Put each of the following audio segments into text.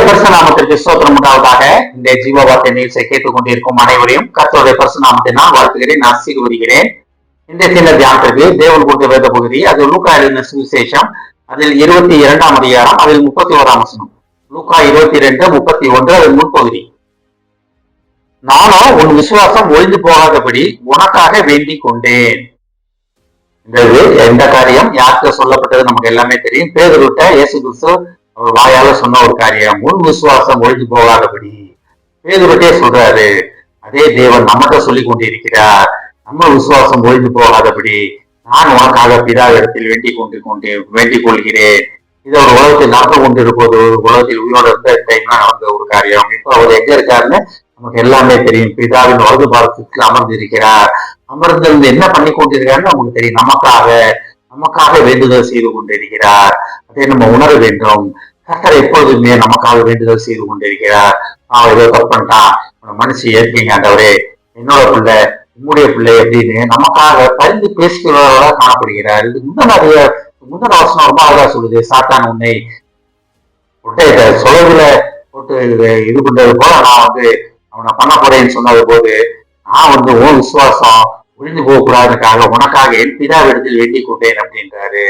பரிசுநாமத்திற்கு ஸ்தோத்திரம் உண்டாவதாக. இந்த ஜீவவார்த்தை நிகழ்ச்சியை கேட்டுக் கொண்டிருக்கும் அனைவரையும் கர்த்தருடைய பரிசுநாமத்தை நான் வாழ்த்துகிறேன், ஆசீர்வதிக்கிறேன். இந்த சின்ன தியானத்திற்கு தேவன் கொடுத்த வேத பகுதி அது லூக்கா எழுதின சுவிசேஷம், அதில் 22ஆம் அதிகாரம், அதில் 31ஆம் வசனம். லூக்கா 22:31 அதில் முன்பகுதி. நானும் உன் விசுவாசம் ஒழிந்து போகாதபடி உனக்காக வேண்டிக் கொண்டேன். இந்த காரியம் யாருக்கு சொல்லப்பட்டது நமக்கு எல்லாமே தெரியும். பேதுருட்ட இயேசு கிறிஸ்து அவர் வாயால சொன்ன ஒரு காரியம், உன் விசுவாசம் ஒழிஞ்சு போகாதபடி. பேதுருட்டே சொல்றாரு, அதே தேவன் நம்மகிட்ட சொல்லி கொண்டிருக்கிறார், நம்ம விசுவாசம் ஒழிஞ்சு போகாதபடி நான் உனக்காக பிதா இடத்தில் வேண்டிக் கொள்கிறேன். இது ஒரு உலகத்தில் நடந்து கொண்டிருப்பது, உலகத்தில் உயிரோட இருந்த டைம்ல நடந்த ஒரு காரியம். இப்ப அவர் எங்க இருக்காருன்னு நமக்கு எல்லாமே தெரியும். பிதாவின் வலது பாரத்துக்கு அமர்ந்திருக்கிறார். அமர்ந்திருந்து என்ன பண்ணி கொண்டிருக்காருன்னு நமக்கு தெரியும். நமக்காக வேண்டுதல் செய்து கொண்டிருக்கிறார். அதை நம்ம உணர வேண்டும். கர்த்தர் எப்பொழுதுமே நமக்காக வேண்டுதல் செய்து கொண்டிருக்கிறார். நான் ஏதோ தப்பு பண்ணிட்டான், மனுஷி ஏற்கீங்க ஆண்டவரே, என்னோட பிள்ளை, உங்களுடைய பிள்ளை அப்படின்னு நமக்காக பரிந்து பேசுகிறவர்களாக காணப்படுகிறார். இது முந்தின வசனம் ரொம்ப அழகா சொல்லுது. சாத்தான் உன்னை சொலவுல போட்டு இது பண்றது போல நான் அவனை பண்ண போறேன்னு சொன்னது போது, நான் உன் விசுவாசம் ஒழிந்து போக கூடாதுக்காக உனக்காக என் பிதாவிடத்தில் வேண்டிக் கொண்டேன் அப்படின்றாரு.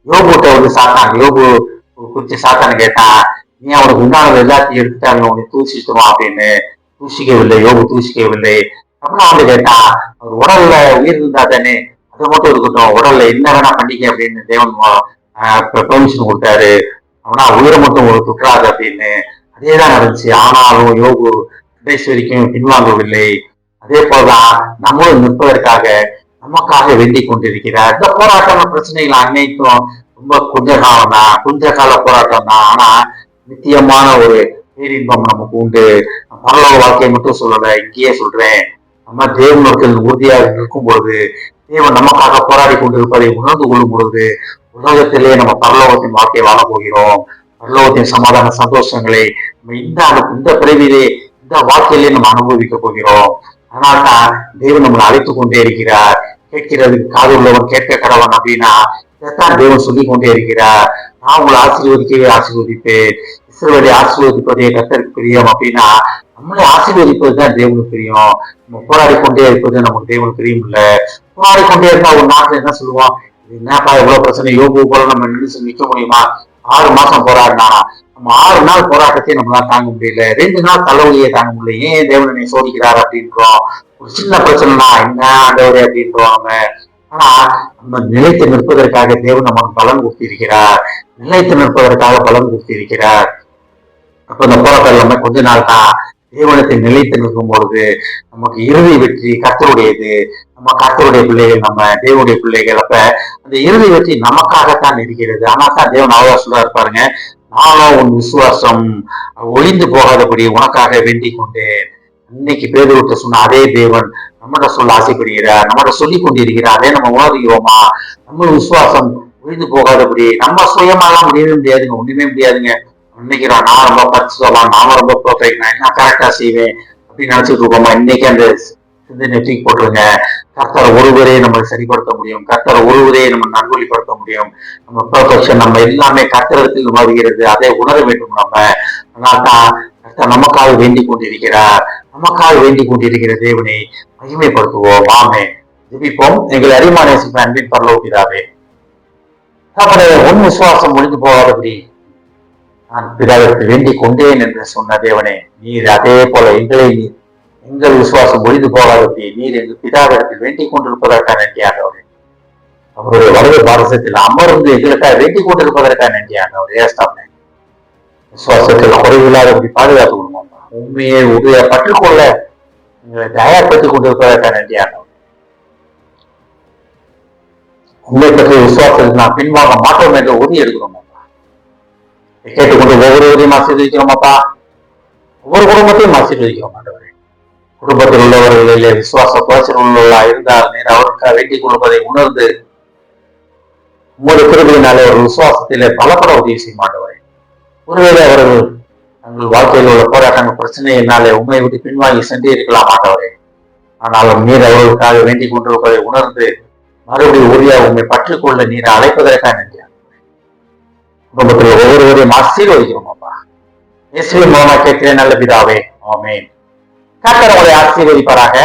யோபுட்ட யோபு குறிச்சு சாத்தான கேட்டான், நீ அவனுக்கு உண்டானது எல்லாத்தையும் எடுத்துட்டாங்க, உன்னை தூசிட்டுவான் அப்படின்னு. தூசிக்கவில்லை, யோபு தூசிக்கவில்லை. அப்புறம் அவன் கேட்டான், அவர் உடல்ல உயிர் இருந்தா தானே, அதை மட்டும் இருக்கட்டும், உடல்ல என்ன வேணா பண்ணிக்க அப்படின்னு தேவன் பெர்மிஷன் கொடுத்தாரு. அவனா உயிரை மட்டும் ஒரு துற்றாது அப்படின்னு. அதேதான் நடந்துச்சு. ஆனாலும் யோபு கடைசி வரைக்கும் பின்வாங்கவில்லை. அதே போலதான் நம்மளும் நிற்பதற்காக நமக்காக வேண்டிக் கொண்டிருக்கிறார். இந்த போராட்டம் பிரச்சனைகள் அனைத்தும் ரொம்ப கொஞ்ச கால போராட்டம் தான். ஆனா நித்தியமான ஒரு பேரின்பம் நமக்கு உண்டு. பரலோக வாழ்க்கையை மட்டும் சொல்லல, இங்கேயே சொல்றேன். நம்ம தேவனுக்கு உறுதியாக நிற்கும் பொழுது, தேவன் நமக்காக போராடி கொண்டிருப்பதை உணர்ந்து கொள்ளும் பொழுது, உலகத்திலே நம்ம பரலோகத்தின் வாழ்க்கையை வாழ போகிறோம். பரலோகத்தின் சமாதான சந்தோஷங்களை நம்ம இந்த பிறவிலே, இந்த வாழ்க்கையிலே நம்ம அனுபவிக்க போகிறோம். அதனால்தான் தேவன் நம்மளை அழைத்து கொண்டே இருக்கிறார். கேட்கிறதுக்கு காது உள்ளவன் கேட்க கடவன் அப்படின்னா இதைத்தான் தேவன் சொல்லி கொண்டே இருக்கிறார். நான் உங்களை ஆசீர்வதிப்பேன். இஸ்ரவேலை ஆசீர்வதிப்பதே கர்த்தருக்கு பிரியம் அப்படின்னா, நம்மளை ஆசீர்வதிப்பதுதான் தேவனுக்கு பிரியம். நம்ம போராடி கொண்டே இருப்பது நமக்கு தேவனுக்கு பிரியம் இல்ல. போராடி கொண்டே இருந்தா ஒரு நாட்டுல என்ன சொல்லுவோம், என்னப்பா எவ்வளவு பிரச்சனை, யோபு போல நம்ம நிக்க முடியுமா? 6 மாசம் போராடினா, நம்ம 6 நாள் போராட்டத்தையே நம்மளால தாங்க முடியல, 2 நாள் தலைவலியை தாங்க முடியல, ஏன் தேவனை சோதிக்கிறார் அப்படின்றோம். ஒரு சின்ன பிரச்சனைனா என்ன ஆண்டவரே அப்படின்றோம். ஆனா நம்ம நிலைத்து நிற்பதற்காக தேவன் நமக்கு பலன் கொடுத்திருக்கிறார். நிலைத்து நிற்பதற்காக பலன் கொடுத்திருக்கிறார். அப்ப இந்த போராட்டம் நம்ம கொஞ்ச நாள் தான் தேவனத்தை நிலைத்து நிற்கும் பொழுது நமக்கு இறுதி வெற்றி கர்த்தருடையது. நம்ம கர்த்தருடைய பிள்ளைகள், நம்ம தேவனுடைய பிள்ளைகள். அப்ப அந்த இறுதி வெற்றி நமக்காகத்தான் இருக்கிறது. ஆனா தான் தேவன் அவகாசம் இருப்பாருங்க, நானும் உன் விசுவாசம் ஒழிந்து போகாதபடி உனக்காக வேண்டிக் கொண்டேன். இன்னைக்கு பேதுருட்ட சொன்ன அதே தேவன் நம்மகிட்ட சொல்ல ஆசைப்படுகிறார், நம்மகிட்ட சொல்லி கொண்டிருக்கிறார். அதே நம்ம உணர்கிறோமா? நம்ம விசுவாசம் ஒழிந்து போகாதபடி. நம்ம சுயமாலாம் முடியாதுங்க, ஒண்ணுமே முடியாதுங்க. நினைக்கிறோம் நான் ரொம்ப பரிசுத்தவான், நாம ரொம்ப பெர்ஃபெக்ட், நான் என்ன கரெக்டா செய்வேன் அப்படின்னு நினைச்சிட்டு இருக்கோமா? இன்னைக்கு அந்த சிந்தனை தூக்கி போட்டுருங்க. கர்த்தரை ஒருவரே நம்ம சரிப்படுத்த முடியும். கர்த்தரை ஒருவரே நம்ம நல்வழிப்படுத்த முடியும். நம்ம பெர்ஃபெக்ஷன் நம்ம எல்லாமே கர்த்தரத்தில் வருகிறது. அதை உணர வேண்டும். நம்ம அதனால்தான் கர்த்தர் நமக்காக வேண்டிக் கொண்டிருக்கிறார். நமக்காக வேண்டிக் கொண்டிருக்கிற தேவனை மகிமைப்படுத்துவோம். ஆமே. ஜெபிப்போம். எங்கள் அரிமான அன்பின் பரலோக பிதாவே, உன் விசுவாசம் முடிந்து போகாதபடி நான் பிதாவிற்கு வேண்டிக் கொண்டேன் என்று சொன்ன தேவனே, நீர் அதே போல எங்கள் விசுவாசம் ஒழிந்து போகாதபடி நீர் எங்கள் பிதாவிடத்தில் வேண்டிக் கொண்டிருப்பதற்கான நன்றியானவரே. அவருடைய வலது பாரசத்தில் அமர்ந்து எங்களுக்காக வேண்டிக் கொண்டிருப்பதற்கான நன்றியானவரே. விசுவாசத்தில் குறைவில்லாதபடி பாதுகாத்து கொள்ளும். உண்மையை பற்றுக்கொள்ள எங்களை தயார்படுத்திக் கொண்டிருப்பதற்கான நன்றியானவர். உண்மை பற்றிய விசுவாசத்துக்கு நான் பின்வாங்க மாட்டோம் என்று உறுதி எடுக்கிறோம். கேட்டுக்கொண்டு ஒவ்வொருவரையும் ஆசீர்வதிக்கிறோமாப்பா. ஒவ்வொரு குடும்பத்தையும் ஆசீர்வதிக்கிறோம் ஆண்டவரே. குடும்பத்தில் உள்ளவர்களிலே விசுவாச குறைச்சல் உள்ளவர்களா இருந்தால் நீர் அவருக்காக வேண்டிக் கொள்வதை உணர்ந்து உங்களுடைய கிருபையினாலே ஒரு விசுவாசத்திலே பலப்பட உதவி செய்ய மாட்டவரே. ஒருவேளை அவர்கள் தங்கள் வாழ்க்கையில் உள்ள போராட்டங்கள் பிரச்சனையினாலே உண்மையை விட்டு பின்வாங்கி சென்று இருக்கலாம் ஆண்டவரே. ஆனாலும் நீர் அவர்களுக்காக வேண்டிக் கொண்டிருப்பதை உணர்ந்து மறுபடியும் உறுதியாக உண்மை பற்றுக்கொள்ள நீர் அழைப்பதற்காக நன்றி. குடும்பத்தில் ஒவ்வொருவரையும் ஆசீர்வதிக்கிறோம் அப்பா. இயேசுவின் மூலமா கேட்கிறேன் நல்ல பிதாவே, ஆமென். கர்த்தர் உங்களை ஆசீர்வதிப்பாராக.